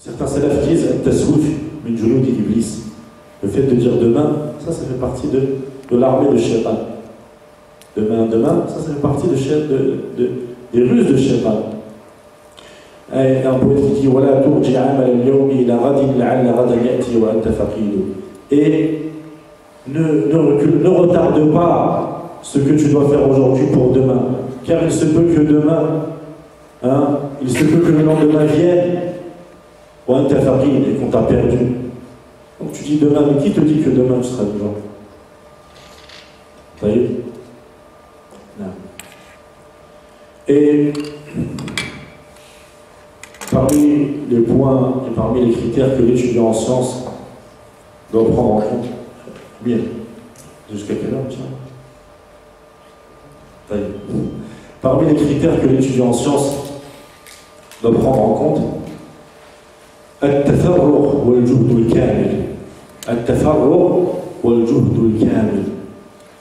Certains salafs disent At-taswif min junud iblis. Le fait de dire demain, ça fait partie de l'armée de Shaitan. Demain, ça fait partie des ruses de Shaitan. Et un poète qui dit Wala turji amal al-yawmi ila ghadin la'alla ghadan ya'ti wa anta faqid. Et ne retarde pas ce que tu dois faire aujourd'hui pour demain, car il se peut que demain, il se peut que le lendemain vienne, ou un tafaqid, et qu'on t'a perdu. Donc tu dis demain, mais qui te dit que demain tu seras vivant? Vous voyez? Non. Et parmi les points et parmi les critères que l'étudiant en sciences doit prendre en compte, bien, jusqu'à quelle heure, tiens? Parmi les critères que l'étudiant en sciences doit prendre en compte, التفرغ والجهد الكامل. التفرغ والجهد الكامل.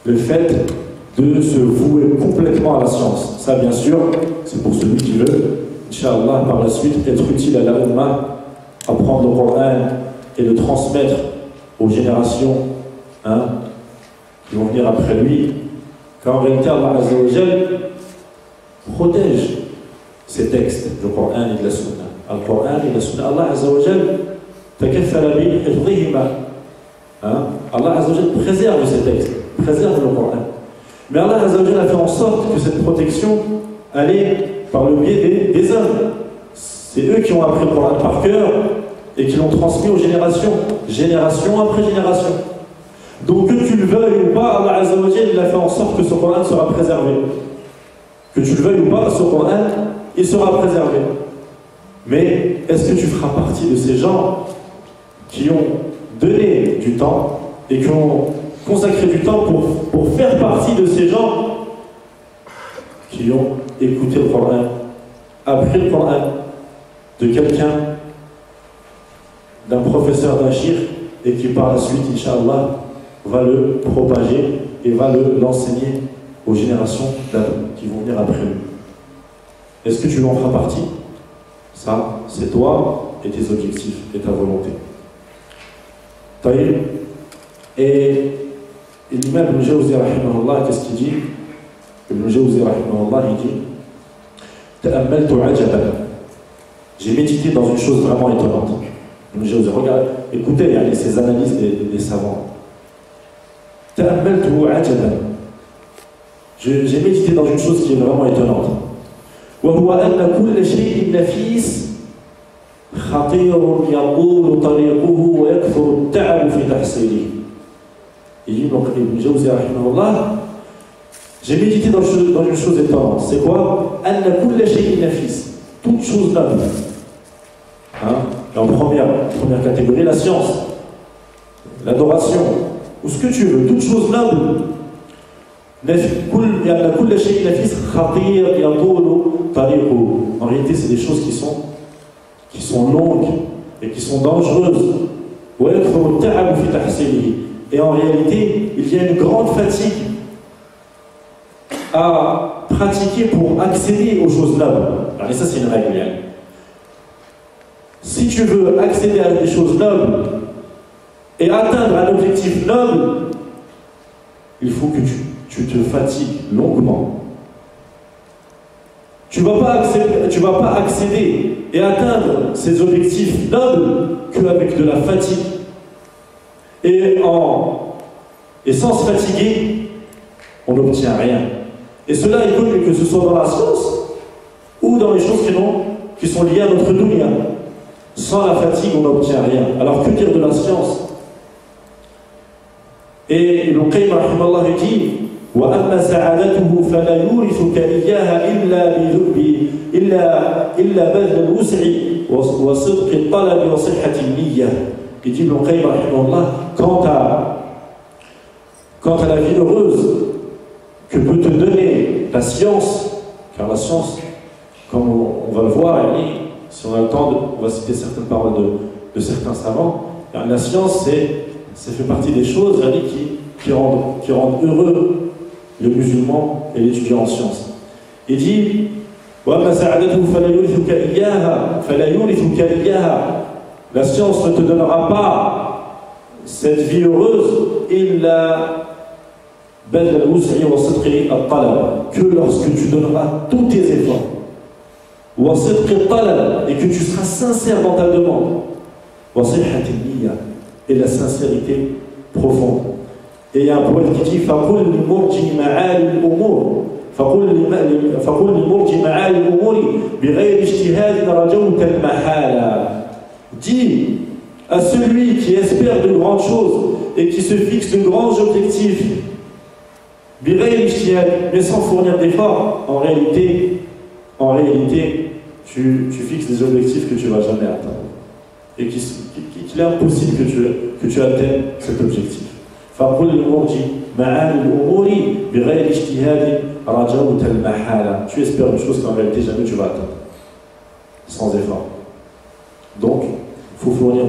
Le fait de se vouer complètement à la science. Ça, bien sûr, c'est pour celui qui veut, Inch'Allah, par la suite, être utile à la Ummah, apprendre le Coran et le transmettre aux générations qui vont venir après lui. Car en réalité, Allah Azza wa Jal protège ces textes du Coran et de la Sunna. Le Coran et la Sunna, Allah Azza wa Jal takaffala bi hifdhihima. Allah Azza wa Jal préserve ces textes, préserve le Coran. Mais Allah Azza wa Jal a fait en sorte que cette protection allait par le biais des hommes. C'est eux qui ont appris le Coran par cœur et qui l'ont transmis aux générations, génération après génération. Donc que tu le veuilles ou pas, Allah Azza wa Jal, il a fait en sorte que ce Coran sera préservé. Que tu le veuilles ou pas, ce Coran, il sera préservé. Mais est-ce que tu feras partie de ces gens qui ont donné du temps et qui ont consacré du temps pour faire partie de ces gens qui ont écouté le Coran, appris le Coran de quelqu'un, d'un professeur d'un shir, et qui par la suite, Inch'Allah, va le propager et va l'enseigner aux générations qui vont venir après lui. Est-ce que tu en feras partie? Ça, c'est toi et tes objectifs et ta volonté. Taïb. Et l'imam Ibn Jawzi rahimahullah, qu'est-ce qu'il dit? Ibn Jawzi rahimahullah, il dit Ta'ammaltu ajaban. J'ai médité dans une chose vraiment étonnante. Ibn Jawzi, regarde, écoutez ces analyses des savants. Ta'ammaltu ajaban. J'ai médité dans une chose qui est vraiment étonnante. وهو أن كل شيء نفيس خطير يطول طريقه ويكثر التعب في تحصيله. Il dit donc Ibn Jawzi rahimahullah, j'ai médité dans une chose étonnante. C'est quoi? أن كل شيء نفيس. Toute chose noble. En première catégorie, la science, l'adoration, ou ce que tu veux, toute chose noble. En réalité, c'est des choses qui sont longues et qui sont dangereuses. Et en réalité, il y a une grande fatigue à pratiquer pour accéder aux choses nobles. Alors, ça, c'est une règle. Si tu veux accéder à des choses nobles et atteindre un objectif noble, il faut que tu te fatigues longuement. Tu ne vas pas accéder et atteindre ces objectifs nobles qu'avec de la fatigue. Et sans se fatiguer, on n'obtient rien. Et cela est connu, que ce soit dans la science ou dans les choses qui sont liées à notre dunya. Sans la fatigue, on n'obtient rien. Alors que dire de la science? Et Ibn Qayyim rahimahullah dit وأما سعادته فلا يورثك إياها إلا بذل الوسع وصدق الطلب وصحة النية. Il dit Ibn Qayyim rahimahullah, quant à la vie heureuse que peut te donner la science, car la science, comme on va le voir, si on a le temps, on va citer certaines paroles de certains savants, la science, ça fait partie des choses qui rendent heureux le musulman et l'étudiant en sciences. Il dit La science ne te donnera pas cette vie heureuse que lorsque tu donneras tous tes efforts. Et que tu seras sincère dans ta demande. Et la sincérité profonde. Et il y a un poète qui dit dis à celui qui espère de grandes choses et qui se fixe de grands objectifs, mais sans fournir d'efforts, en réalité, tu fixes des objectifs que tu ne vas jamais atteindre. Et qu'il est impossible que tu atteignes cet objectif. Tu espères une chose qu'en réalité jamais tu vas atteindre, sans effort. Donc, il faut fournir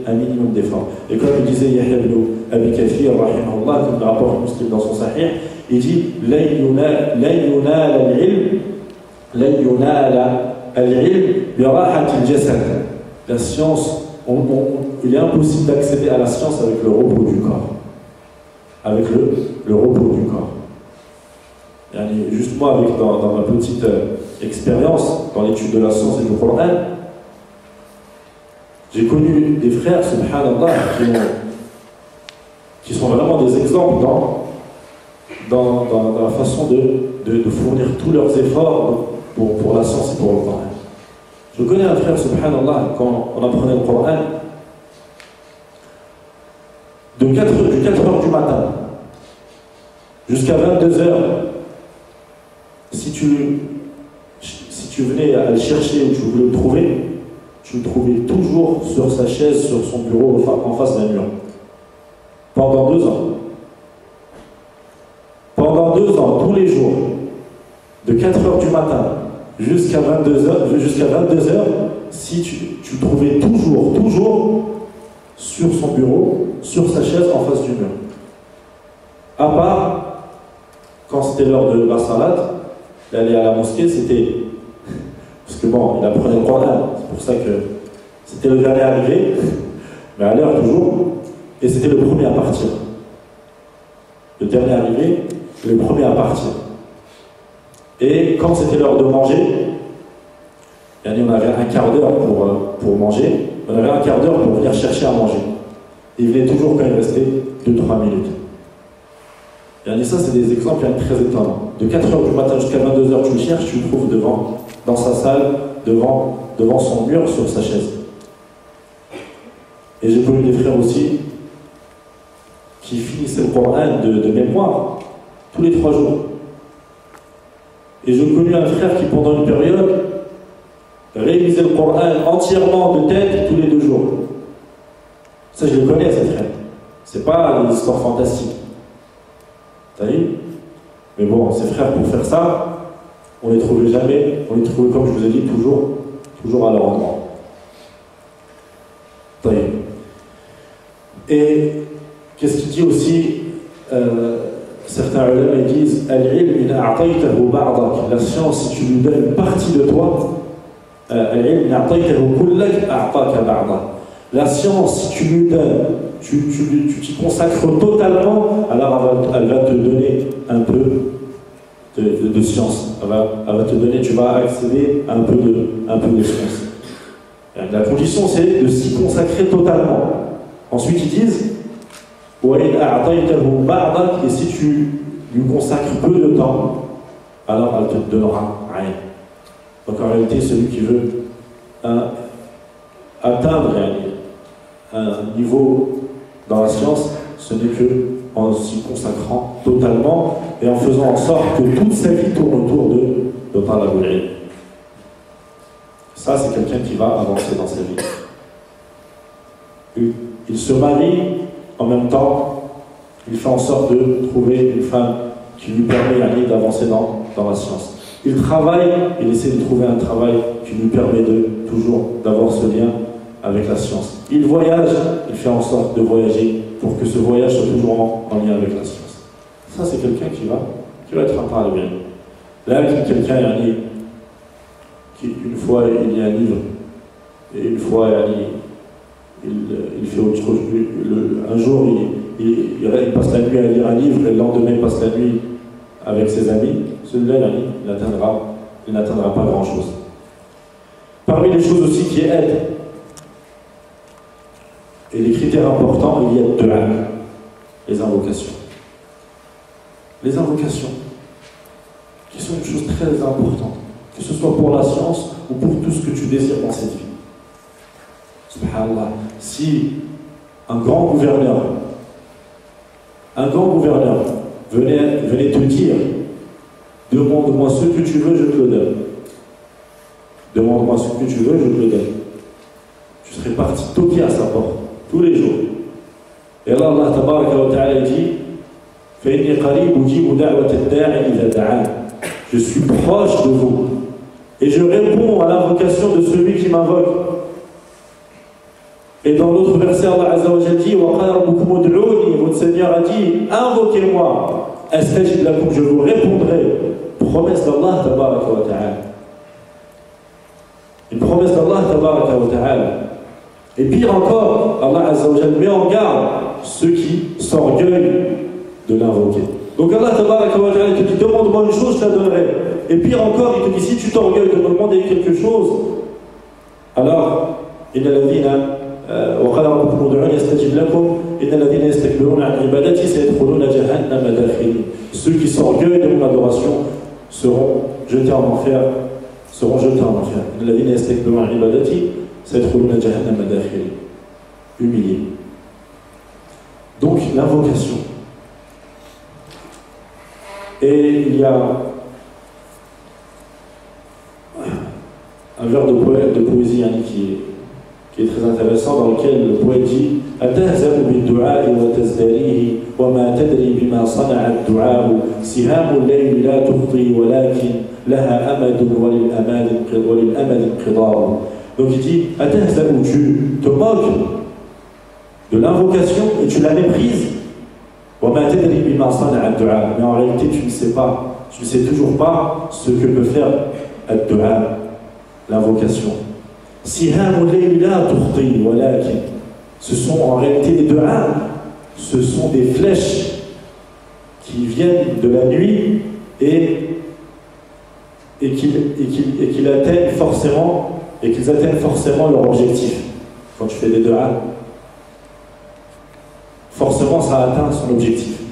un minimum d'efforts. Et comme il disait Yahya ibn Abi Kathir, comme le rapport Muslim dans son Sahih, il dit la science, il est impossible d'accéder à la science avec le repos du corps. Avec le repos du corps. Juste moi, dans ma petite expérience dans l'étude de la science et du Coran, j'ai connu des frères, subhanallah, qui sont vraiment des exemples dans la façon de fournir tous leurs efforts pour la science et pour le Coran. Je connais un frère, subhanallah, quand on apprenait le Coran, de 4 heures du matin jusqu'à 22 heures, si tu venais à le chercher ou tu voulais le trouver, tu le trouvais toujours sur sa chaise, sur son bureau, en face d'un mur. Pendant 2 ans. Pendant 2 ans, tous les jours, de 4 heures du matin jusqu'à 22 heures, si tu le trouvais toujours sur son bureau, sur sa chaise, en face du mur. À part, quand c'était l'heure de la salade, d'aller à la mosquée, c'était... Parce que bon, il apprenait le Coran, c'est pour ça que c'était le dernier arrivé, mais à l'heure toujours, et c'était le premier à partir. Le dernier arrivé, le premier à partir. Et quand c'était l'heure de manger, on avait un quart d'heure pour manger, on avait un quart d'heure pour venir chercher à manger. Et il venait toujours quand il restait 2-3 minutes. Et ça, c'est des exemples très étonnants. De 4 heures du matin jusqu'à 22 heures, tu le cherches, tu le trouves dans sa salle, devant son mur, sur sa chaise. Et j'ai connu des frères aussi qui finissaient le Coran de mémoire tous les 3 jours. Et j'ai connu un frère qui, pendant une période, révisait le Coran entièrement de tête tous les 2 jours. Ça, je le connais, ces frères. C'est pas des histoires fantastiques. T'as vu? Mais bon, ces frères, pour faire ça, on les trouvait jamais, on les trouvait, comme je vous ai dit, toujours à leur endroit. T'as vu? Et qu'est-ce qu'il dit aussi? Certains ulama disent la science, si tu lui donnes une partie de toi, la science, si tu lui donnes, tu t'y consacres totalement, alors elle va te donner un peu de science. Elle va te donner, tu vas accéder à un peu de science. La condition, c'est de s'y consacrer totalement. Ensuite, ils disent et si tu lui consacres peu de temps, alors elle te donnera rien. Donc en réalité, celui qui veut atteindre un niveau dans la science, ce n'est qu'en s'y consacrant totalement et en faisant en sorte que toute sa vie tourne autour de talabul ilm. Ça, c'est quelqu'un qui va avancer dans sa vie. Il se marie, en même temps, il fait en sorte de trouver une femme qui lui permet d'avancer dans la science. Il travaille, il essaie de trouver un travail qui lui permet toujours d'avoir ce lien avec la science. Il voyage, il fait en sorte de voyager pour que ce voyage soit toujours en lien avec la science. Ça, c'est quelqu'un qui va être un talib ilm. Là, quelqu'un qui, une fois, il lit un livre, et une fois, il fait autre chose. Un jour, il passe la nuit à lire un livre, et le lendemain, il passe la nuit avec ses amis. Celui-là, il n'atteindra pas grand-chose. Parmi les choses aussi qui aident, et les critères importants, il y a deux, les invocations. Les invocations, qui sont une chose très importante, que ce soit pour la science ou pour tout ce que tu désires dans cette vie. Subhanallah, si un grand gouverneur venait te dire, demande-moi ce que tu veux, je te le donne. Demande-moi ce que tu veux, je te le donne. Tu serais parti toquer à sa porte, tous les jours. Et là, Allah tabaraka wa ta'ala dit, je suis proche de vous et je réponds à l'invocation de celui qui m'invoque. Et dans l'autre verset, Allah Azza wa Jalla dit, votre Seigneur a dit, invoquez-moi, je vous répondrai. Promesse d'Allah tabaraka wa ta'ala. Une promesse d'Allah tabaraka wa ta'ala. Et pire encore, Allah Azza wa Jalla met en garde ceux qui s'orgueillent de l'invoquer. Donc Allah tabaraka wa ta'ala te dit, demande-moi une chose, je la donnerai. Et pire encore, il te dit, si tu t'orgueilles de me demander quelque chose, alors, وقال ربكم ادعوني استجب لكم ان الذين يستكبرون عن عبادتي سيدخلون جهنم داخلين. Ceux qui s'orgueillent de mon adoration seront jetés en enfer. ان الذين يستكبرون عن عبادتي سيدخلون جهنم داخلين. Humiliés. Donc l'invocation. Et il y a un vers de poésie qui est très intéressant, dans lequel le poète dit أتهزأ بالدعاء وتزدريه وما تدري بما صنع الدعاء سهام الليل لا تخطي ولكن لها أمد وللأمد انقضاء. Donc il dit أتهزأ, tu te moques de l'invocation et tu la méprises. وما تدري بما صنع الدعاء, mais en réalité tu ne sais toujours pas ce que peut faire الدعاء, l'invocation. Ce sont en réalité des du'a, ce sont des flèches qui viennent de la nuit et qu'ils atteignent forcément leur objectif. Quand tu fais des du'a, forcément ça atteint son objectif.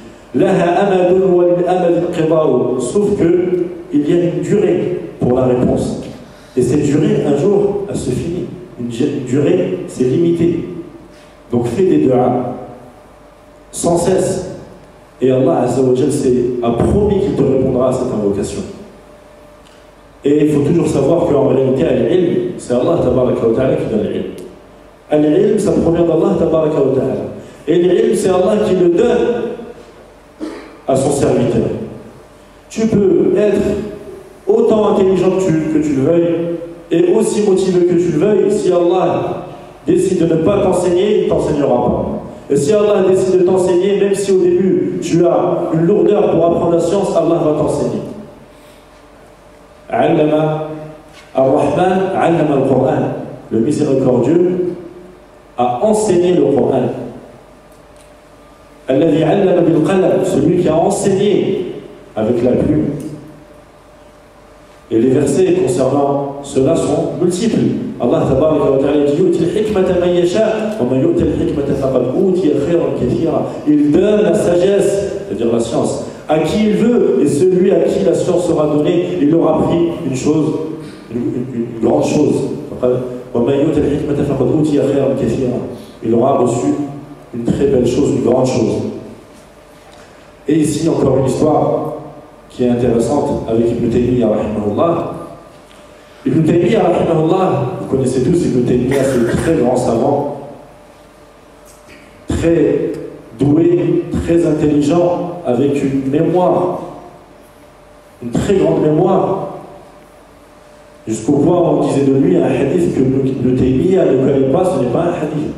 Sauf que il y a une durée pour la réponse. Et cette durée, un jour, elle se finit. Une durée, c'est limité. Donc fais des du'a sans cesse. Et Allah Azza wa Jal a promis qu'il te répondra à cette invocation. Et il faut toujours savoir qu'en réalité, al-ilm, c'est Allah tabaraka wa ta'ala qui donne l'ilm. Al-ilm, ça provient d'Allah tabaraka wa ta'ala. Et l'ilm, c'est Allah qui le donne à son serviteur. Tu peux être autant intelligent que tu le veuilles et aussi motivé que tu le veuilles. Si Allah décide de ne pas t'enseigner, il ne t'enseignera pas. Et si Allah décide de t'enseigner, même si au début tu as une lourdeur pour apprendre la science, Allah va t'enseigner. Allama ar-Rahman, allama al-Qur'an. Le miséricordieux a enseigné le Qur'an. Alladhi allama bil-qalam, celui qui a enseigné avec la plume. Et les versets concernant cela sont multiples. Allah tabaraka wa ta'ala dit yu'ti al-hikmata man yasha wa man yu'ti al-hikmata faqad utiya khayran kathira. Il donne la sagesse, c'est-à-dire la science, à qui il veut, et celui à qui la science sera donnée, il aura pris une chose, une grande chose. Wa man yu'ti al-hikmata faqad utiya khayran kathira. Il aura reçu une très belle chose, une grande chose. Et ici encore une histoire qui est intéressante avec Ibn Taymiyyah rahimahullah. Ibn Taymiyyah rahimahullah, vous connaissez tous Ibn Taymiyyah, c'est un très grand savant, très doué, très intelligent, avec une mémoire, une très grande mémoire, jusqu'au point où on disait de lui un hadith que Ibn Taymiyyah ne connaît pas, ce n'est pas un hadith.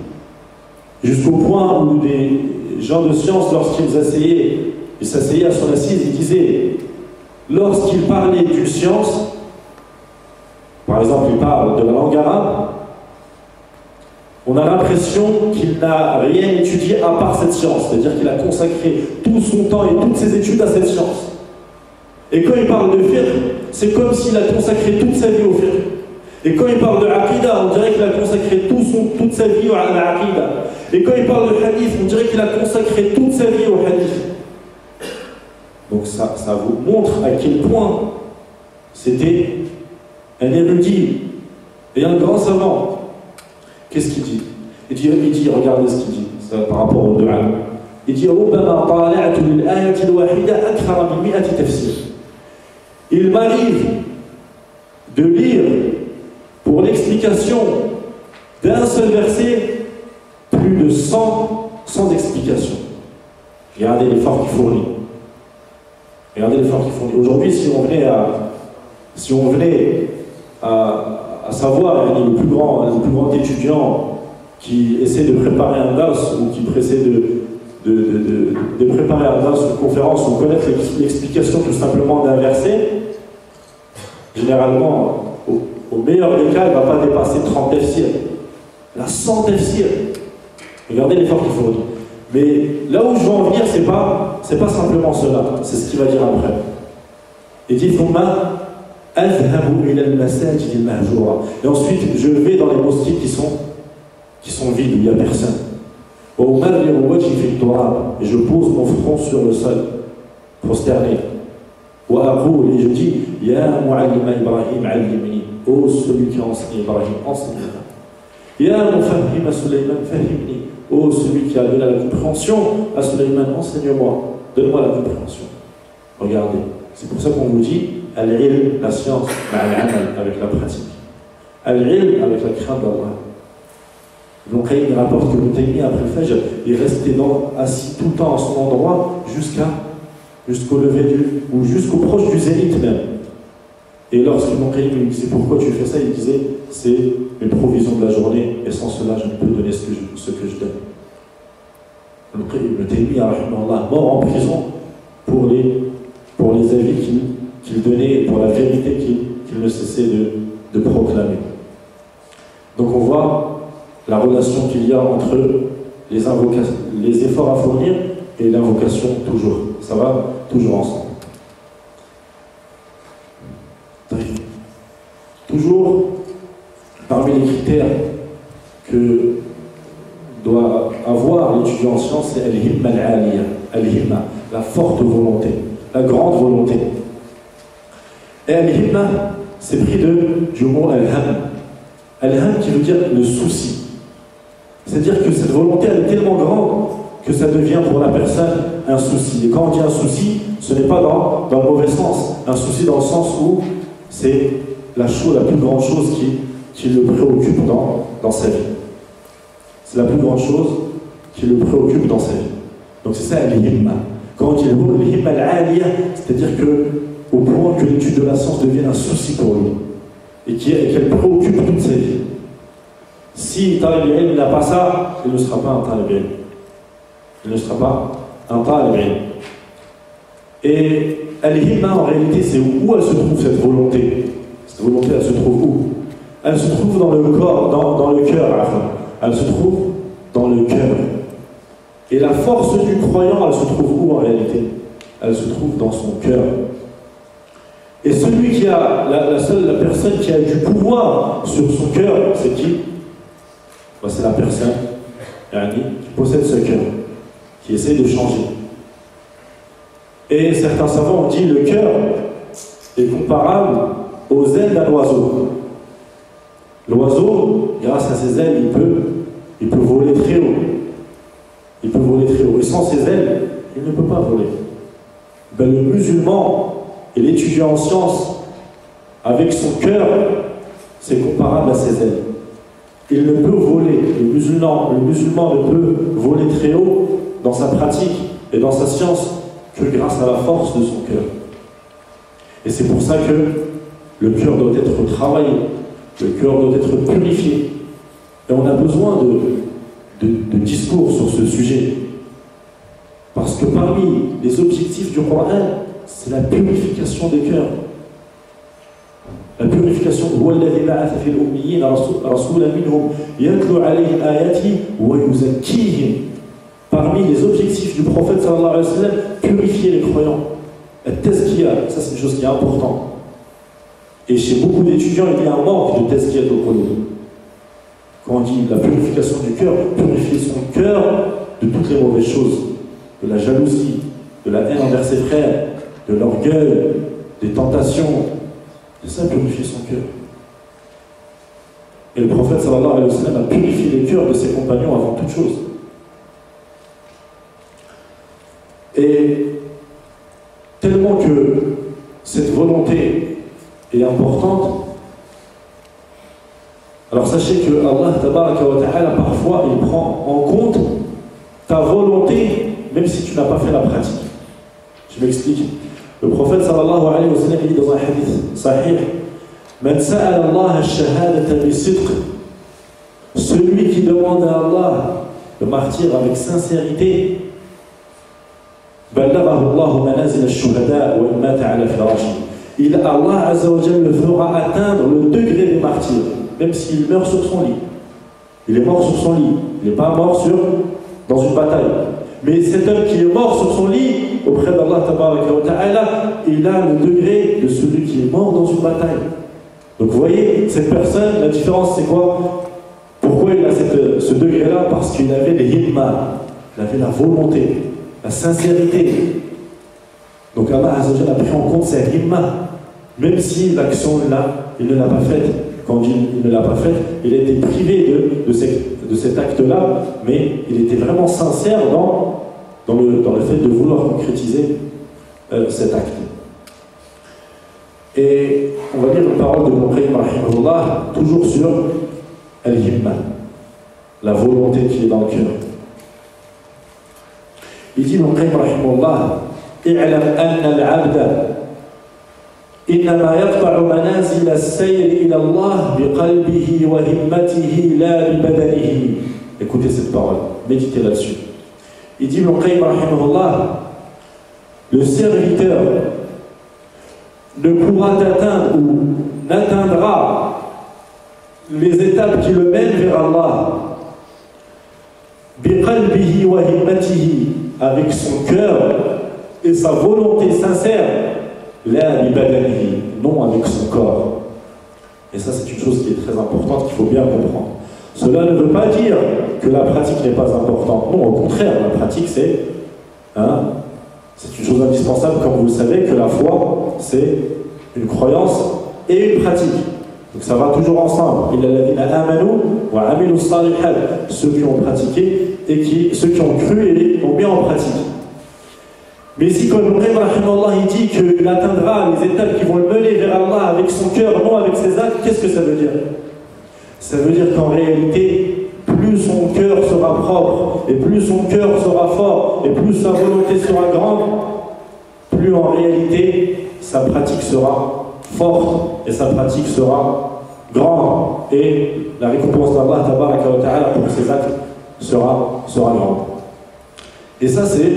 Jusqu'au point où des gens de science, lorsqu'ils s'asseyaient à son assise, ils disaient, lorsqu'il parlait d'une science, par exemple il parle de la langue arabe, On a l'impression qu'il n'a rien étudié à part cette science, c'est-à-dire qu'il a consacré tout son temps et toutes ses études à cette science. Et quand il parle de fiqh, c'est comme s'il a consacré toute sa vie au fiqh. Et quand il parle de aqida, on dirait qu'il a consacré toute sa vie à l'aqida. Et quand il parle de hadith, on dirait qu'il a consacré toute sa vie au hadith. Donc ça vous montre à quel point c'était un érudit et un grand savant. Qu'est-ce qu'il dit? Il dit, regardez ce qu'il dit, ça, par rapport au dua. Il dit, il m'arrive de lire pour l'explication d'un seul verset plus de 100 explications. Regardez l'effort qu'il fournit. Regardez l'effort qu'il fournit. Aujourd'hui, si on venait à savoir le plus grand étudiant qui essaie de préparer un dars ou qui essaie de préparer un dars, une conférence ou connaître l'explication tout simplement d'un verset, généralement, au meilleur des cas, il ne va pas dépasser 30 tafsirs. La 100 tafsirs. Regardez l'effort qu'il fournit. Mais là où je veux en venir, c'est pas simplement cela, c'est ce qu'il va dire après. Il dit et ensuite je vais dans les mosquées qui sont vides, où il n'y a personne. Et je pose mon front sur le sol, prosterné. Et je dis Ya mu'allima Ibrahim allimni, ô celui qui a enseigné Ibrahim, enseigne-moi. Ya mufahhima Sulayman fahimni, ô celui qui a donné la compréhension à Sulayman, enseigne-moi, donne-moi la compréhension. Regardez, c'est pour ça qu'on vous dit Al-ilm, la science, avec la pratique. Al-ilm, avec la crainte d'Allah. Donc il rapporte que le Taymi, après le Fajr, il restait assis tout le temps à son endroit jusqu'au lever ou jusqu'au proche du zénith même. Et lorsqu'Ibn Qayyim lui disait pourquoi tu fais ça, il disait c'est mes provisions de la journée et sans cela je ne peux donner ce que je donne. Le Taymi a mort en prison pour les avis qu'il donnait et pour la vérité qu'il ne cessait de proclamer. Donc on voit la relation qu'il y a entre les efforts à fournir et l'invocation toujours. Ça va toujours ensemble. Toujours, parmi les critères que doit avoir l'étudiant en sciences, c'est al-himma al-aliyya, al-himma, la forte volonté, la grande volonté. Et al-himma, c'est pris du mot al-ham. Al-ham qui veut dire le souci. C'est-à-dire que cette volonté, elle est tellement grande que ça devient pour la personne un souci. Et quand on dit un souci, ce n'est pas dans le mauvais sens. Un souci dans le sens où c'est la plus grande chose qui le préoccupe dans sa vie. C'est la plus grande chose qui le préoccupe dans sa vie. Donc c'est ça al-himma. Quand on dit le mot al-himma al-aliyya, c'est-à-dire que au point que l'étude de la science devienne un souci pour lui et qu'elle préoccupe toute sa vie. Si Talib al-ilm n'a pas ça, il ne sera pas un Talib al-ilm. Il ne sera pas un Talib al-ilm. Et al-himma, en réalité, c'est où elle se trouve cette volonté. Cette volonté, elle se trouve où? Elle se trouve dans le corps, dans le cœur. Elle se trouve dans le cœur. Et la force du croyant, elle se trouve où en réalité? Elle se trouve dans son cœur. Et celui qui a, la personne qui a du pouvoir sur son cœur, c'est qui? C'est la personne qui possède ce cœur, qui essaie de changer. Et certains savants ont dit le cœur est comparable aux ailes d'un oiseau. L'oiseau, grâce à ses ailes, il peut voler très haut. Il peut voler très haut. Et sans ses ailes, il ne peut pas voler. Ben, le musulman et l'étudiant en sciences, avec son cœur, c'est comparable à ses ailes. Il ne peut voler, le musulman ne peut voler très haut dans sa pratique et dans sa science que grâce à la force de son cœur. Et c'est pour ça que le cœur doit être travaillé, le cœur doit être purifié. Et on a besoin de discours sur ce sujet. Parce que parmi les objectifs du Coran, c'est la purification des cœurs. La purification, parmi les objectifs du prophète sallallahu alayhi wa sallam, purifier les croyants. Tazkiya, ça c'est une chose qui est importante. Et chez beaucoup d'étudiants, il y a un manque de tazkiya de qulub. Quand on dit la purification du cœur, purifier son cœur de toutes les mauvaises choses, de la jalousie, de la haine envers ses frères, de l'orgueil, des tentations. C'est ça, purifier son cœur. Et le prophète sallallahu alayhi wa sallam a purifié les cœurs de ses compagnons avant toute chose. Et tellement que cette volonté est importante, alors sachez que Allah tabaraka wa ta'ala parfois il prend en compte ta volonté même si tu n'as pas fait la pratique. Je m'explique. Le prophète sallallahu alayhi wa sallam dit dans un hadith sahih: Man sa'ala Allah ash-shahadata bi-sidq, celui qui demande à Allah le martyr avec sincérité, Allah Azza wa Jalla le fera atteindre le degré des martyrs, même s'il meurt sur son lit. Il est mort sur son lit, il n'est pas mort dans une bataille. Mais cet homme qui est mort sur son lit, auprès d'Allah Ta'ala, il a le degré de celui qui est mort dans une bataille. Donc vous voyez, cette personne, la différence c'est quoi? Pourquoi il a ce degré-là? Parce qu'il avait les himma, il avait la volonté, la sincérité. Donc Allah Azza wa Jalla a pris en compte sa himma, même si l'action là, il ne l'a pas faite. Quand il ne l'a pas faite, il a été privé de cet acte-là, mais il était vraiment sincère dans le fait de vouloir concrétiser cet acte. Et on va lire une parole de Ibn Qayyim rahimahullah, toujours sur al-himma, la volonté qui est dans le cœur. Il dit Ibn Qayyim rahimahullah: i'lam anna al-'abda innama yaqta'u manazil as-sayr ila Allah biqalbihi wa himmatihi la bibadanihi. Écoutez cette parole, méditez là-dessus. Il dit Ibn Qayyim rahimahullah: le serviteur ne pourra atteindre ou n'atteindra les étapes qui le mènent vers Allah biqalbihi wa himmatihi, avec son cœur et sa volonté sincère, la bibadanihi, non avec son corps. Et ça c'est une chose qui est très importante, qu'il faut bien comprendre. Cela ne veut pas dire que la pratique n'est pas importante. Non, au contraire, la pratique c'est une chose indispensable, comme vous le savez, que la foi c'est une croyance et une pratique. Donc ça va toujours ensemble. Ceux qui ont pratiqué et ceux qui ont cru et ont mis en pratique. Mais si comme il dit qu'il atteindra les étapes qui vont le mener vers Allah avec son cœur, non avec ses actes, qu'est-ce que ça veut dire? Ça veut dire qu'en réalité, plus son cœur sera propre, et plus son cœur sera fort, et plus sa volonté sera grande, plus en réalité sa pratique sera forte et sa pratique sera grande, et la récompense d'Allah Ta'ala pour ses actes sera grande. Et ça c'est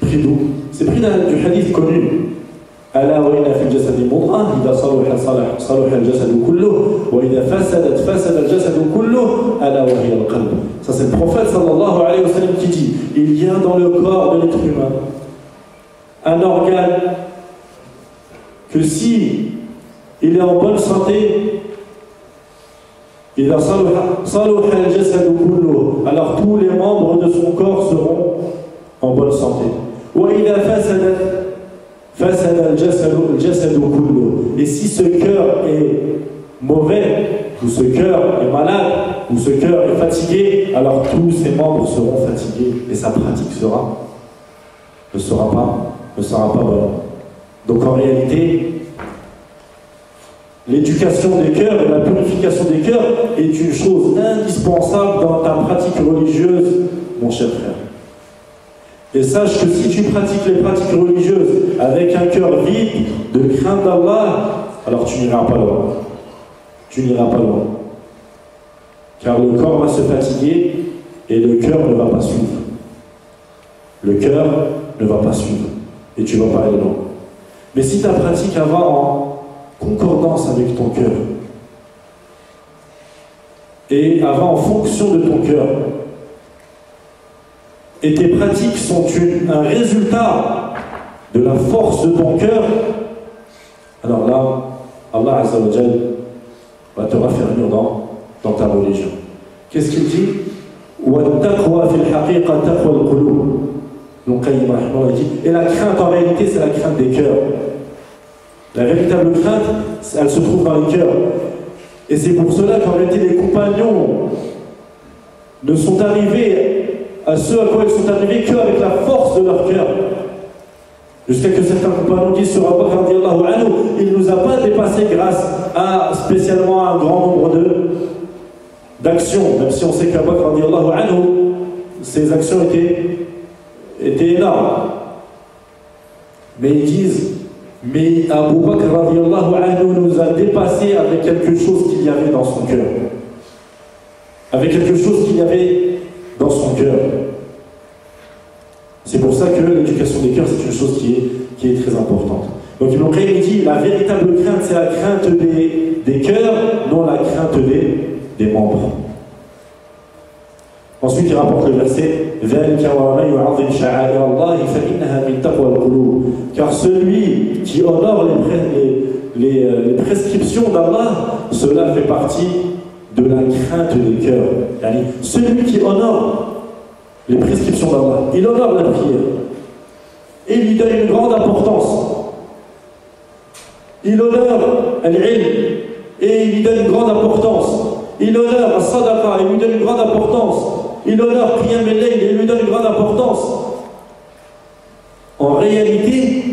pris d'où? C'est pris du hadith connu. ألا وإن في الجسد مضغة إذا صلح الجسد كله وإذا فسد الجسد كله ألا وهي القلب. Ça c'est le prophète sallallahu alayhi wa sallam qui dit: il y a dans le corps de l'être humain un organe que si il est en bonne santé, إذا صلح الجسد كله, alors tous les membres de son corps seront en bonne santé. وإذا فسد الجسد كله, et si ce cœur est mauvais, ou ce cœur est malade, ou ce cœur est fatigué, alors tous ses membres seront fatigués et sa pratique ne sera pas bonne. Donc en réalité, l'éducation des cœurs et la purification des cœurs est une chose indispensable dans ta pratique religieuse, mon cher frère. Et sache que si tu pratiques les pratiques religieuses avec un cœur vide de crainte d'Allah, alors tu n'iras pas loin. Tu n'iras pas loin. Car le corps va se fatiguer et le cœur ne va pas suivre. Le cœur ne va pas suivre et tu ne vas pas aller loin. Mais si ta pratique va concordance avec ton cœur. Et avant en fonction de ton cœur. Et tes pratiques sont un résultat de la force de ton cœur. Alors là, Allah Azza wa Jal va te raffermir dans ta religion. Qu'est-ce qu'il dit? Et la crainte en réalité c'est la crainte des cœurs. La véritable crainte, elle se trouve dans les cœurs. Et c'est pour cela qu'en réalité les compagnons ne sont arrivés à ce à quoi ils sont arrivés qu'avec la force de leur cœur. Jusqu'à que certains compagnons disent sur Abu Bakr radiyallahu anhu, il ne nous a pas dépassé grâce à spécialement un grand nombre d'actions, même si on sait qu'Abu Bakr radiyallahu anhu, ses actions étaient énormes. Mais ils disent, mais Abu Bakr radiyallahu anhu nous a dépassé avec quelque chose qu'il y avait dans son cœur. Avec quelque chose qu'il y avait dans son cœur. C'est pour ça que l'éducation des cœurs, c'est une chose qui est très importante. Donc Ibn Qayyim dit, la véritable crainte, c'est la crainte des cœurs, non la crainte des membres. Ensuite, il rapporte le verset car celui qui honore les prescriptions d'Allah, cela fait partie de la crainte des cœurs. Celui qui honore les prescriptions d'Allah, il honore la prière et il lui donne une grande importance. Il honore al-ilm et il lui donne une grande importance. Il honore al-sadaqa et il lui donne une grande importance. Il honore Qiyam al-layl et il lui donne une grande importance. En réalité,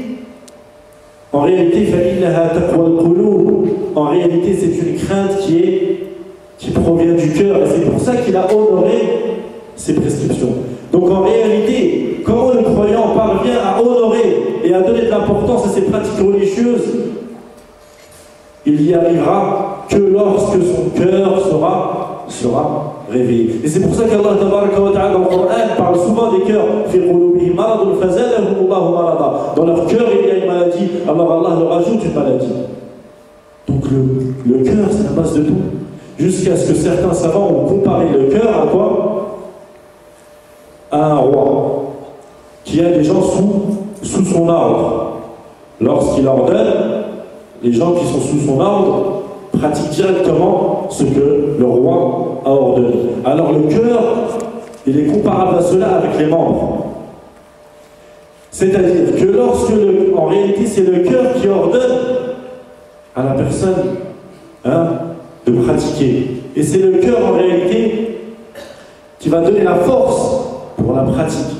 en réalité, c'est une crainte qui provient du cœur et c'est pour ça qu'il a honoré ses prescriptions. Donc en réalité, comment le croyant parvient à honorer et à donner de l'importance à ses pratiques religieuses, il y arrivera que lorsque son cœur sera réveillé. Et c'est pour ça qu'Allah Tabaraka wa Ta'ala dans le Coran parle souvent des cœurs. Dans leur cœur il y a une maladie, alors Allah leur ajoute une maladie. Donc le cœur c'est la base de tout. Jusqu'à ce que certains savants ont comparé le cœur à quoi? À un roi qui a des gens sous son ordre. Lorsqu'il ordonne, les gens qui sont sous son ordre pratiquent directement ce que le roi a ordonné. Alors le cœur, il est comparable à cela avec les membres. C'est-à-dire que lorsque, en réalité, c'est le cœur qui ordonne à la personne de pratiquer. Et c'est le cœur, en réalité, qui va donner la force pour la pratique.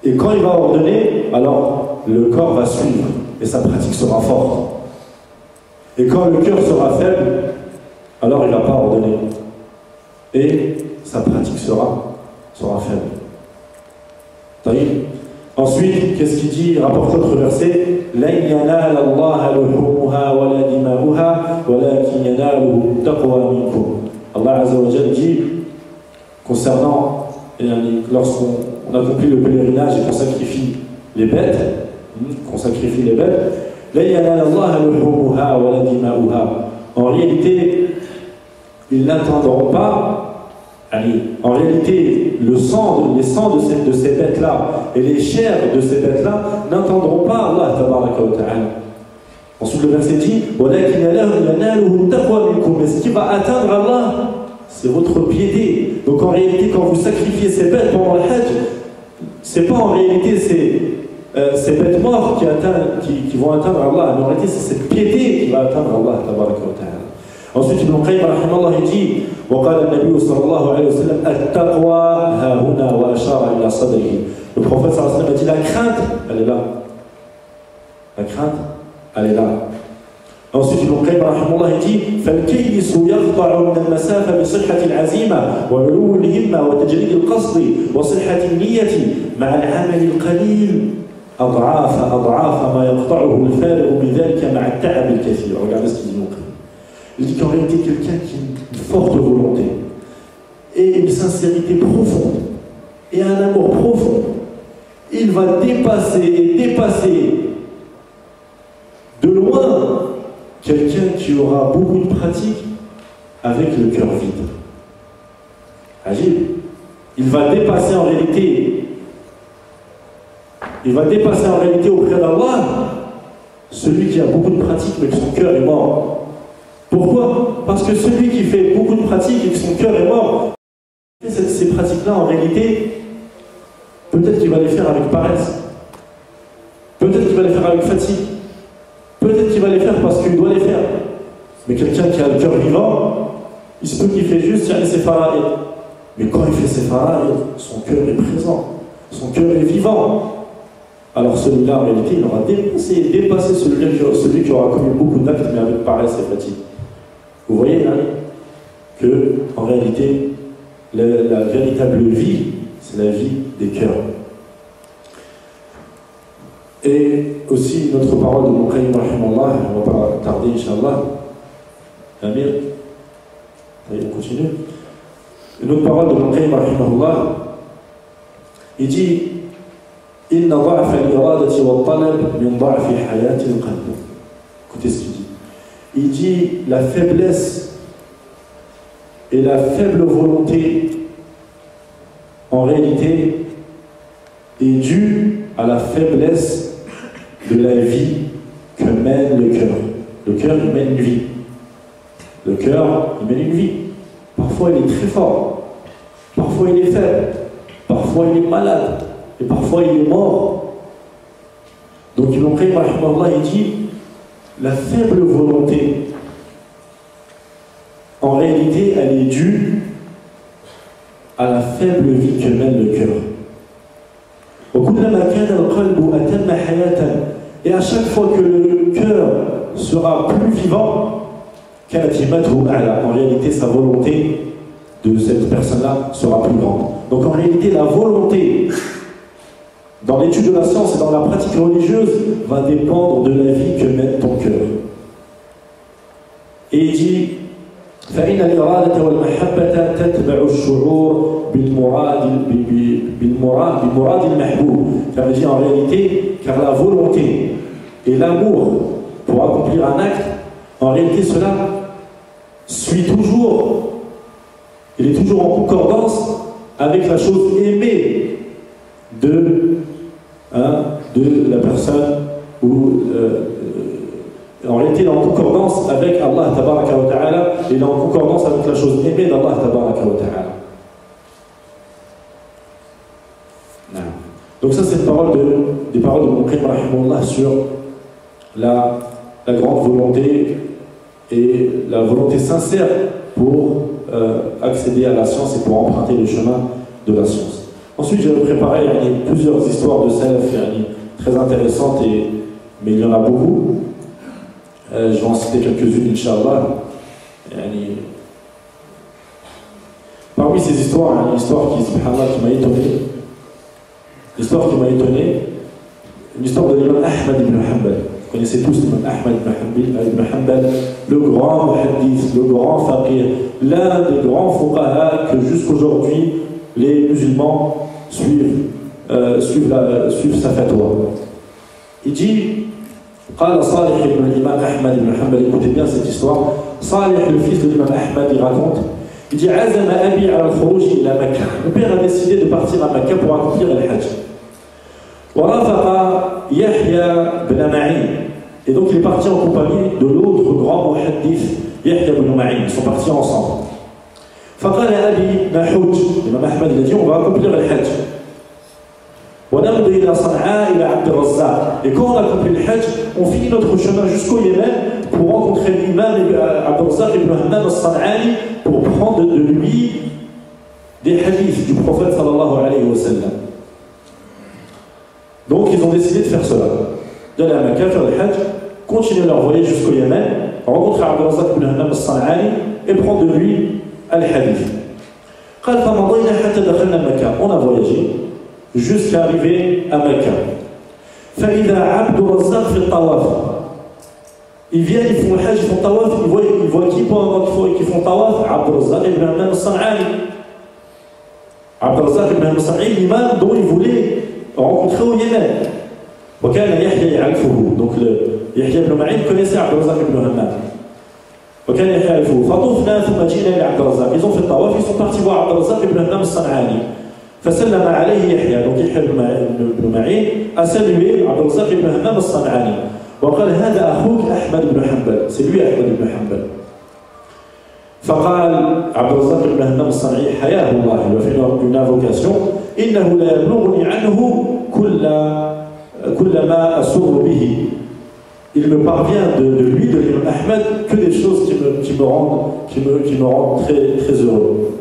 Et quand il va ordonner, alors le corps va suivre et sa pratique sera forte. Et quand le cœur sera faible, alors il ne va pas ordonner. Et sa pratique sera faible. Ensuite, qu'est-ce qu'il dit? Il rapporte l'autre verset. Allah Azza wa Jalla dit concernant lorsqu'on accomplit le pèlerinage et qu'on sacrifie les bêtes, en réalité, ils n'attendront pas. En réalité, les sangs de ces bêtes-là et les chairs de ces bêtes-là n'attendront pas Allah Tabaraka wa Ta'ala. Ensuite, le verset dit mais ce qui va atteindre Allah, c'est votre piété. Donc en réalité, quand vous sacrifiez ces bêtes pendant le Hajj, c'est pas en réalité ces bêtes mortes qui vont atteindre Allah, mais en réalité, c'est cette piété qui va atteindre Allah Tabaraka wa Ta'ala. Ensuite, Ibn Qayyim rahimahullah dit وقال النبي صلى الله عليه وسلم التقوى ها هنا وأشار إلى صدره. Le prophète sallallahu alayhi wa sallam a dit la crainte, elle est là. La crainte, elle est là. Ensuite, Ibn Qayyim rahimahullah dit فالكيس يقطع من المسافة بصحة العزيمة وعلو الهمة وتجريد القصد وصحة النية مع العمل القليل أضعاف ما يقطعه الفارغ بذلك مع التعب الكثير. Regardez ce qu'il dit. Il dit qu'en réalité, quelqu'un qui a une forte volonté et une sincérité profonde et un amour profond, il va dépasser de loin quelqu'un qui aura beaucoup de pratique avec le cœur vide. Agib. Il va dépasser en réalité auprès d'Allah celui qui a beaucoup de pratique mais que son cœur est mort. Pourquoi? Parce que celui qui fait beaucoup de pratique et que son cœur est mort, ces pratiques-là en réalité, peut-être qu'il va les faire avec paresse, peut-être qu'il va les faire avec fatigue, peut-être qu'il va les faire parce qu'il doit les faire. Mais quelqu'un qui a le cœur vivant, il se peut qu'il fait juste ses fara'id. Mais quand il fait ses fara'id, son cœur est présent, son cœur est vivant. Alors celui-là, en réalité, il aura dépassé celui qui aura commis beaucoup d'actes, mais avec paresse et fatigue. Vous voyez là que, en réalité, la véritable vie, c'est la vie des cœurs. Et aussi, une autre parole de Ibn Qayyim rahimallah, on ne va pas tarder, Inch'Allah. Amir, on continue. Une autre parole de Ibn Qayyim rahimallah, il dit Inna ضعف الإرادة والطلب من ضعف حياة القلب. Écoutez ce qu'il dit. Il dit la faiblesse et la faible volonté, en réalité, est due à la faiblesse de la vie que mène le cœur. Le cœur, il mène une vie. Le cœur, il mène une vie. Parfois, il est très fort. Parfois, il est faible. Parfois, il est malade. Et parfois, il est mort. Donc, Ibn Qayyim rahimahullah, il dit la faible volonté, en réalité, elle est due à la faible vie que mène le cœur. Et à chaque fois que le cœur sera plus vivant, en réalité, sa volonté de cette personne-là sera plus grande. Donc, en réalité, la volonté dans l'étude de la science et dans la pratique religieuse va dépendre de la vie que mène ton cœur. Et il dit فإن الإرادة والمحبة تتبع الشعور بالمراد المحبوب. Ça veut dire en réalité, car la volonté et l'amour pour accomplir un acte, en réalité cela suit toujours, il est toujours en concordance avec la chose aimée de la personne ou en réalité il est en concordance avec Allah tabaraka wa ta'ala, il est en concordance avec la chose aimée d'Allah tabaraka wa ta'ala. Donc ça c'est des paroles de Ibn Qayyim rahimahullah sur la grande volonté et la volonté sincère pour accéder à la science et pour emprunter le chemin de la science. Ensuite, j'ai préparé plusieurs histoires de salaf très intéressantes, mais il y en a beaucoup. Je vais en citer quelques-unes, Inch'Allah. Parmi ces histoires, une histoire qui m'a étonné. L'histoire qui m'a étonné, une histoire de l'imam Ahmad ibn Hanbal. Vous connaissez tous l'imam Ahmad ibn Hanbal, le grand hadith, le grand faqih, l'un des grands fuqaha que jusqu'aujourd'hui les musulmans suivent sa fatwa. Il dit قال صالح ibn l'imam Ahmad ibn Hanbal, écoutez bien cette histoire. Salih, le fils de l'imam Ahmad, il raconte, il dit عزم أبي على الخروج إلى مكة. Mon père a décidé de partir à Mecca pour accomplir le Hajj. ورافق يحيى بن معين. Et donc il est parti en compagnie de l'autre grand muhaddith Yahya ibn Ma'in. Ils sont partis ensemble. فقال أبي نحوج. l'imam Ahmad il a dit on va accomplir le Hajj. ونمضي إلى صنعاء إلى عبد الرزاق. Et quand on a accompli le Hajj, on finit notre chemin jusqu'au Yémen pour rencontrer l'imam Abd al-Razzaq ibn Hammam al-San'ani pour prendre de lui des hadiths du prophète sallallahu alayhi wa sallam. Donc ils ont décidé de faire cela, d'aller à Mecca, faire le Hajj, continuer leur voyage jusqu'au Yémen, rencontrer Abd al-Razzaq ibn Hammam al-San'ani et prendre de lui al-hadith. قال فمضينا حتى دخلنا مكة. On a voyagé jusqu'à arriver à Mecca. فإذا عبد الرزاق في الطواف. Ils viennent, ils font le Hajj, ils font tawaf, ils voient qui pendant qu'ils font tawaf? Abd al-Razzaq ibn Hammam al-San'ani. Abd al-Razzaq ibn Hammam al-San'ani, l'imam dont ils voulaient rencontrer au Yémen. وكان يحيى يعرفه donc يحيى بن معين connaissait عبد الرزاق بن همام وكان يحيى يعرفه فطفنا ثم جئنا لعبد الرزاق ils ont fait le tawaf ils sont partis voir عبد الرزاق بن همام الصنعاني فسلم عليه يحيى donc يحيى بن معين a salué عبد الرزاق بن همام الصنعاني وقال هذا أخوك أحمد بن حنبل c'est lui أحمد بن حنبل فقال عبد الرزاق بن همام الصنعاني حياه الله il a fait une invocation إنه لا يبلغني عنه كل ما أسر به il me parvient de lui, de l'imam Ahmed, que des choses qui me rendent très, très heureux.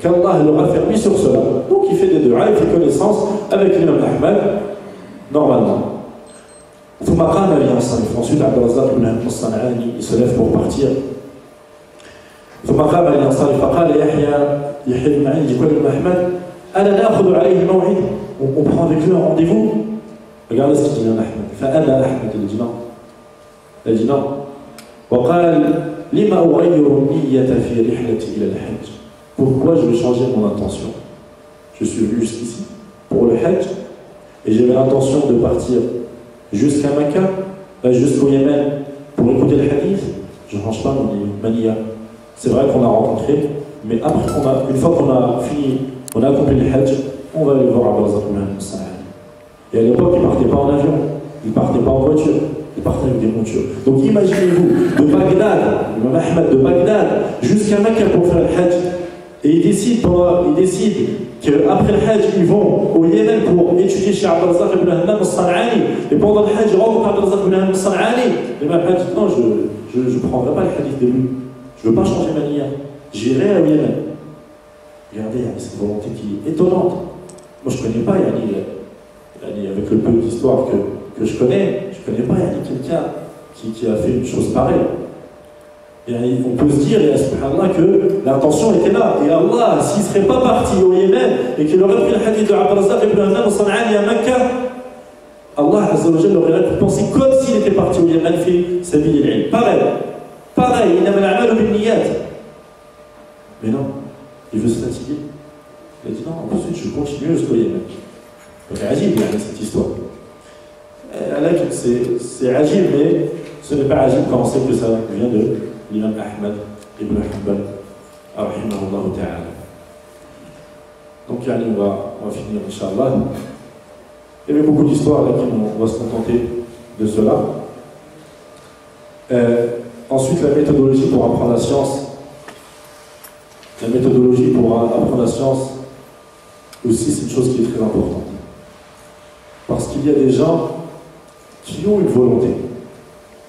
Qu'Allah le raffermit sur cela. Donc il fait des du'a, il fait connaissance avec l'imam Ahmed, normalement. Ensuite, Abd al-Razzaq ibn al-San'ani, il se lève pour partir. ثم قام الأنصاري فقال يحيى بن معين dit quoi l'imam Ahmed ألا نأخذ عليه الموعد on prend avec lui un rendez-vous. Regardez ce qu'il dit Ahmed. فأبى أحمد il dit non. Il dit non. وقال لما أغير النية في رحلتي إلى الحج. Pourquoi je vais changer mon intention? Je suis venu jusqu'ici pour le Hajj et j'avais l'intention de partir jusqu'à Mecca, jusqu'au Yémen pour écouter le hadith. Je ne change pas mon mania. C'est vrai qu'on a rencontré, mais après une fois qu'on a fini, on a accompli le Hajj, on va aller voir Abd al-Razzaq ibn al-San'ani. Et à l'époque, ils ne partaient pas en avion, ils ne partaient pas en voiture, ils partaient avec des montures. Donc imaginez-vous, de Bagdad, l'imam Ahmed de Bagdad, jusqu'à Mecca pour faire le Hajj. Et ils décident qu'après le Hajj, ils vont au Yémen pour étudier chez Abd al-Razzaq ibn Hammam al-San'ani. Et pendant le Hajj, ils rencontrent Abd al-Razzaq ibn Hammam al-San'ani. L'imam Ahmed dit non, je ne prendrai pas le hadith de lui. Je ne veux pas changer ma nia. J'irai au Yémen. Regardez, il y a cette volonté qui est étonnante. Moi, je ne connais pas, avec le peu d'histoire que je connais pas quelqu'un qui a fait une chose pareille. Et on peut se dire, subhanallah, que l'intention était là. Et Allah, s'il ne serait pas parti au Yémen et qu'il aurait pris le hadith de Abd al-Razzaq ibn Hammam al-San'ani à Mecca, Allah Azza wa Jalla aurait pensé comme s'il était parti au Yémen fi sabil al-ilm. Pareil, il n'avait l'a'mal bin niyat. Mais non, il veut se fatiguer. Il a dit non, ensuite je continue jusqu'au Yémen. C'est agile cette histoire. C'est agile, mais ce n'est pas agile quand on sait que ça vient de l'imam Ahmed ibn Hanbal, rahimahullah ta'ala. Donc on va finir, Inch'Allah. Il y avait beaucoup d'histoires là, on va se contenter de cela. Ensuite, la méthodologie pour apprendre la science. La méthodologie pour apprendre la science, aussi, c'est une chose qui est très importante. Parce qu'il y a des gens qui ont une volonté,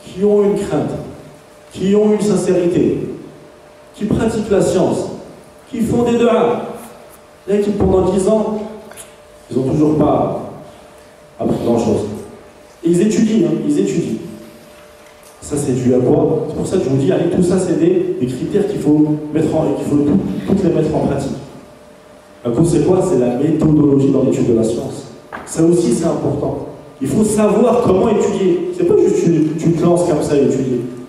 qui ont une crainte, qui ont une sincérité, qui pratiquent la science, qui font des du'a, et qui pendant 10 ans, ils n'ont toujours pas appris grand-chose. Et ils étudient, ils étudient. Ça, c'est dû à quoi? C'est pour ça que je vous dis, allez, tout ça, c'est des critères qu'il faut toutes les mettre en pratique. À cause, c'est quoi? C'est la méthodologie dans l'étude de la science. Ça aussi, c'est important. Il faut savoir comment étudier. C'est pas juste tu te lances comme ça et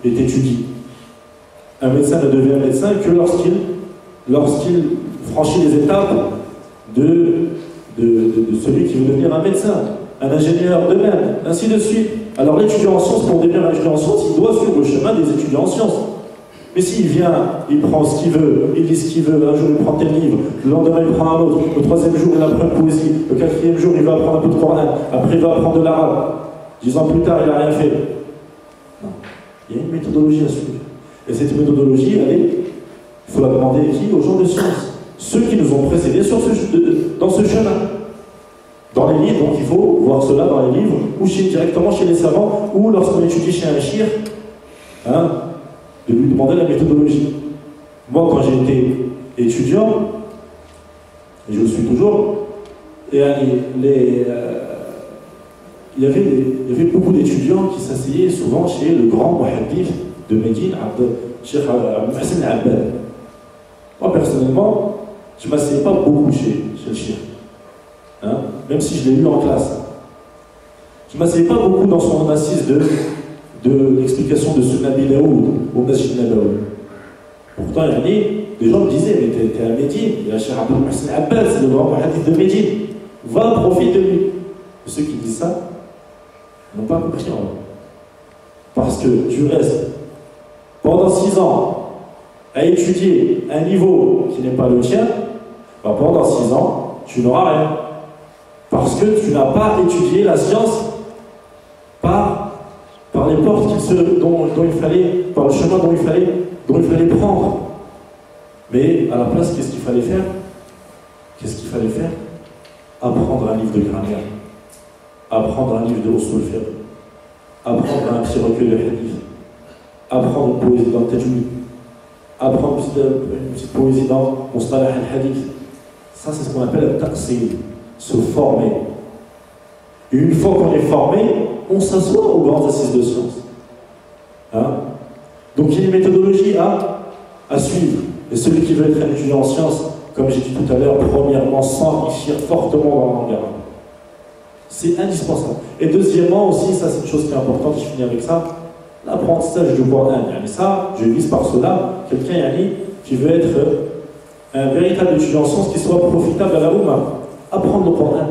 t'étudies. Un médecin ne devient médecin que lorsqu'il franchit les étapes de celui qui veut devenir un médecin. Un ingénieur de même, ainsi de suite. Alors l'étudiant en sciences, pour devenir un étudiant en sciences, il doit suivre le chemin des étudiants en sciences. Mais s'il vient, il prend ce qu'il veut, il lit ce qu'il veut, un jour il prend tel livre, le lendemain il prend un autre, le troisième jour il apprend une poésie, le quatrième jour il va apprendre un peu de Coran, après il va apprendre de l'arabe. 10 ans plus tard, il n'a rien fait. Non. Il y a une méthodologie à suivre. Et cette méthodologie, il faut la demander à qui? Aux gens de science. Ceux qui nous ont précédés dans ce chemin. Dans les livres, donc il faut voir cela dans les livres, ou directement chez les savants, ou lorsqu'on étudie chez un shir, de lui demander la méthodologie. Moi, quand j'étais étudiant, et je le suis toujours, il y avait beaucoup d'étudiants qui s'asseyaient souvent chez le grand muhaddith de Médine, Cheikh Hassan Abbad. Moi, personnellement, je ne m'asseyais pas beaucoup chez le shir. Même si je l'ai lu en classe. Je ne m'asseyais pas beaucoup dans son assise de l'explication de ce Nabi Daoud au Masjid Nabawi. Pourtant, des gens me disaient, mais t'es à Médine, il y a Cheikh Hassan Abbad, c'est le grand hadith de Médine. Va, profite de lui. Et ceux qui disent ça n'ont pas compris en vrai. Parce que tu restes pendant 6 ans à étudier un niveau qui n'est pas le tien, ben pendant 6 ans, tu n'auras rien. Parce que tu n'as pas étudié la science par les portes dont il fallait, par le chemin dont il fallait prendre. Mais à la place, qu'est-ce qu'il fallait faire? Qu'est-ce qu'il fallait faire? Apprendre un livre de grammaire, apprendre un livre de usul fiqh, apprendre un petit recueil de hadith, apprendre une poésie dans le tajwid, apprendre une petite poésie dans mustalah al-hadith. Ça, c'est ce qu'on appelle le taqsil, se former. Et une fois qu'on est formé, on s'assoit aux grandes assises de sciences. Hein? Donc il y a une méthodologie à suivre. Et celui qui veut être un étudiant en sciences, comme j'ai dit tout à l'heure, premièrement, s'enrichir fortement dans la langue arabe. C'est indispensable. Et deuxièmement aussi, ça c'est une chose qui est importante, je finis avec ça, l'apprentissage du Coran. Et ça, je vise par cela quelqu'un qui veut être un véritable étudiant en sciences qui soit profitable à la Oumma. Apprendre le Coran.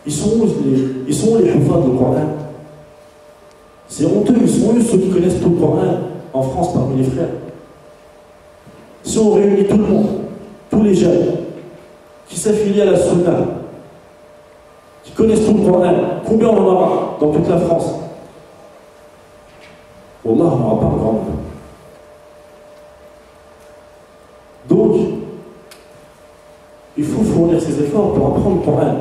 Ils sont où les hufad du Coran? C'est honteux, ils sont où ceux qui connaissent tout le Coran en France parmi les frères? Si on réunit tout le monde, tous les jeunes qui s'affilient à la Sunna, qui connaissent tout le Coran, combien on en aura dans toute la France? Wallah, on n'aura pas un grand nombre. Donc, il faut fournir ses efforts pour apprendre le Coran.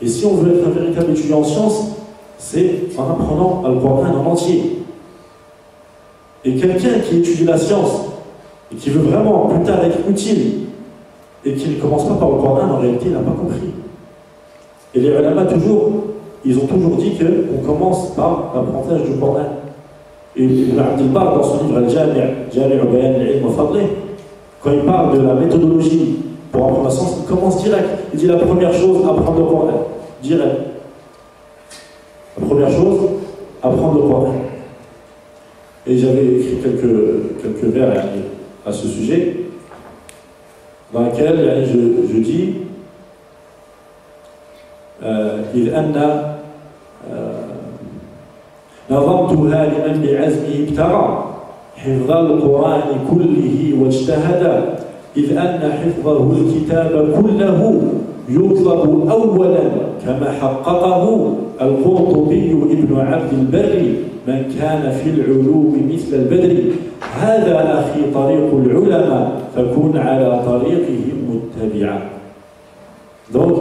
Et si on veut être un véritable étudiant en sciences, c'est en apprenant le Coran en entier. Et quelqu'un qui étudie la science et qui veut vraiment plus tard être utile et qui ne commence pas par le Coran, en réalité, il n'a pas compris. Et les ulama, ils ont toujours dit qu'on commence par l'apprentissage du Coran. Et Ibn Abd al-Barr, dans son livre Al-Jami' Bayan al-Ilm wa Fadlih, quand il parle de la méthodologie pour apprendre la science, il commence direct. Il dit la première chose, apprendre le Coran. Direct. La première chose, apprendre le Coran. Et j'avais écrit quelques vers à ce sujet, dans lesquels je dis إذ أن نظمتها لمن بعزمه ابتغى حفظ القرآن كله واجتهد إذ أن حفظه الكتاب كله يطلب أولا كما حققه القرطبي ابن عبد البر من كان في العلوم مثل البدر هذا أخي طريق العلماء فكن على طريقهم متبعا. Donc,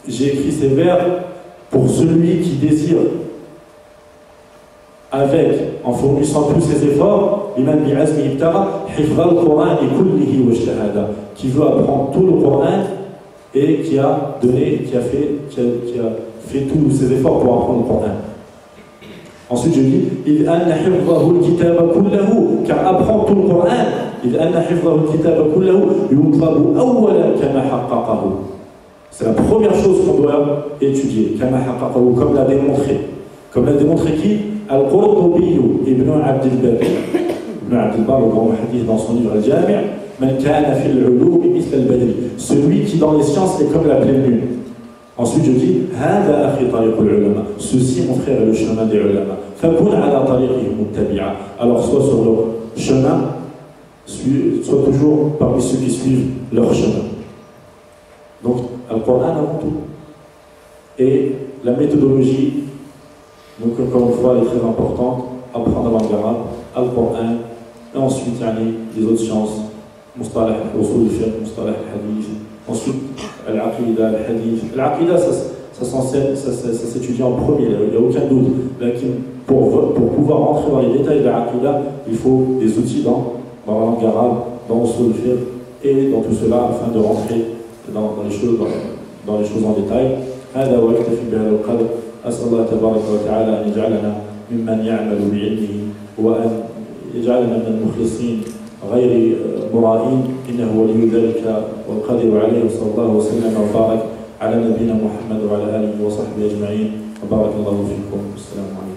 j'ai écrit ces vers pour celui qui désire, en fournissant tous ses efforts, qui veut apprendre tout le Coran et qui a fait tous ses efforts pour apprendre le Coran. Ensuite, je dis, car apprendre tout le Coran, c'est la première chose qu'on doit étudier, comme l'a démontré. Comme l'a démontré qui? Al-Qurtubi ibn Abd al-Barr. Ibn Abd al-Barr, le grand hadith dans son livre Al-Jami', Man kana fil ulum mithl al-badri. Celui qui dans les sciences est comme la pleine lune. Ensuite, je dis, Hada akhi tariq al-ulama. Ceci, mon frère, est le chemin des ulama. Fakun ala tariqihim muttabi'a. Alors, soit sur leur chemin, soit toujours parmi ceux qui suivent leur chemin. Donc, Al-Qur'an avant tout. Et la méthodologie, donc encore une fois, elle est très importante. Apprendre la langue arabe, Al-Qur'an, et ensuite les autres sciences, Mustalah al-Usul al-Fiqh, Mustalah al-Hadith, ensuite Al-Aqida, al-Hadith. Al-Aqida, ça s'étudie en premier, il n'y a aucun doute. Pour pouvoir rentrer dans les détails de l'Aqida, il faut des outils dans la langue arabe, dans Usul al-Fiqh, et dans tout cela afin de rentrer dans les choses en détail. هذا ويكتفي بهذا القدر. أسأل الله تبارك وتعالى أن يجعلنا ممن يعمل بعلمه وأن يجعلنا من المخلصين غير مرائين إنه ولي ذلك والقادر عليه. وصلى الله وسلم وبارك على نبينا محمد وعلى آله وصحبه أجمعين وبارك الله فيكم. السلام عليكم.